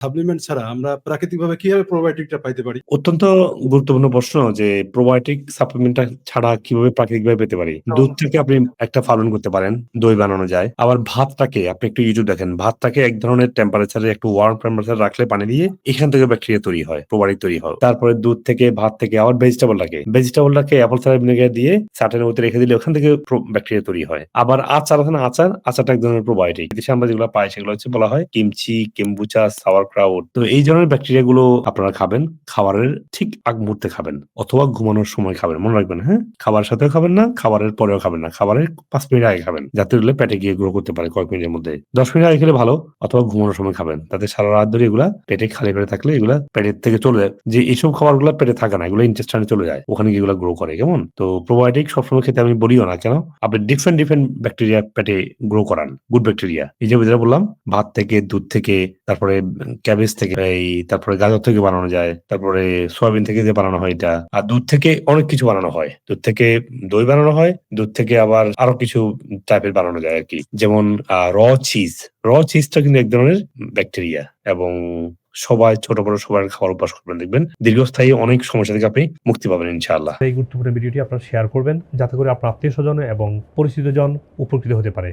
Supplement ছাড়া আমরা প্রাকৃতিকভাবে কিভাবে প্রোবায়োটিকটা পাইতে পারি? অত্যন্ত গুরুত্বপূর্ণ প্রশ্ন যে প্রোবায়োটিক সাপ্লিমেন্টটা ছাড়া কিভাবে প্রাকৃতিকভাবে পেতে পারি? দুধ থেকে আপনি একটা ফলন করতে পারেন, দই বানানো যায়। আবার ভাতটাকে আপনি একটু YouTube দেখেন। ভাতটাকে এক ধরনের টেম্পারেচারে একটু ওয়ার্ম টেম্পারেচারে রাখলে পানি দিয়ে এখান থেকে ব্যাকটেরিয়া তৈরি হয়, প্রোবায়োটিক তৈরি হয়। তারপরে দুধ থেকে, ভাত থেকে আবার ভেজিটেবলটাকে অ্যাপল সাইডার ভিনেগার দিয়ে চাটের মধ্যে রেখে দিলে ওখান থেকে ব্যাকটেরিয়া তৈরি হয়। আবার আচার আছে না আচারটা এক ধরনের প্রোবায়োটিক। দেশে আমরা যেগুলো পাই সেগুলো হচ্ছে বলা হয় কিমচি, কেম্বুচা, সাওয়ারক্রাউট। তো এই ধরনের ব্যাকটেরিয়া গুলো আপনারা খাবেন। খাবারের ঠিক আগ মুহূর্তে খাবেন অথবা ঘুমানোর সময় খাবেন। মনে রাখবেন, হ্যাঁ? খাবারের সাথেও খাবেন না, খাবারের পরেও খাবেন না। খাবারের ৫ মিনিট আগে খাবেন। যাতে হলে পেটে গিয়ে গ্রো করতে পারে কয়েক মিনিটের মধ্যে। ১০ মিনিট আগে খেলে ভালো অথবা ঘুমানোর সময় খাবেন। তাতে সারা রাত ধরে এগুলা পেটে খালি পেটে থাকলে এগুলা পেটের থেকে চলে যায়। যে এইসব খাবারগুলা পেটে থাকে না, এগুলো ইন্টেস্টাইনে চলে যায়। ওখানে গিয়ে এগুলা গ্রো করে, কেমন? তো প্রোবায়োটিক সবসময় খেতে আমি বলিও না, কেন? আপনি ডিফারেন্ট ব্যাকটেরিয়া পেটে গ্রো করান। Good bacteria. এই যে যেটা বললাম, ভাত থেকে, দুধ থেকে, তারপরে ক্যাবেজ থেকে, তারপরে গাজর থেকে বানানো যায়। তারপরে সয়াবিন থেকে যে বানানো হয় এটা। আর দুধ থেকে অনেক কিছু বানানো হয়। দুধ থেকে দই বানানো হয়। দুধ থেকে আবার আরো কিছু টাইপের বানানো যায় আরকি। যেমন র চিজ। র চিজটা কিন্তু এক ধরনের ব্যাকটেরিয়া এবং সবাই ছোট বড় সবার খাওয়ার অভ্যাস করবেন, দেখবেন দীর্ঘস্থায়ী অনেক সমস্যা থেকে আপনি মুক্তি পাবেন ইনশাআল্লাহ। এই গুরুত্বপূর্ণ ভিডিওটি আপনারা শেয়ার করবেন যাতে করে আপনার আত্মীয়স্বজন এবং পরিচিতজন উপকৃত হতে পারে।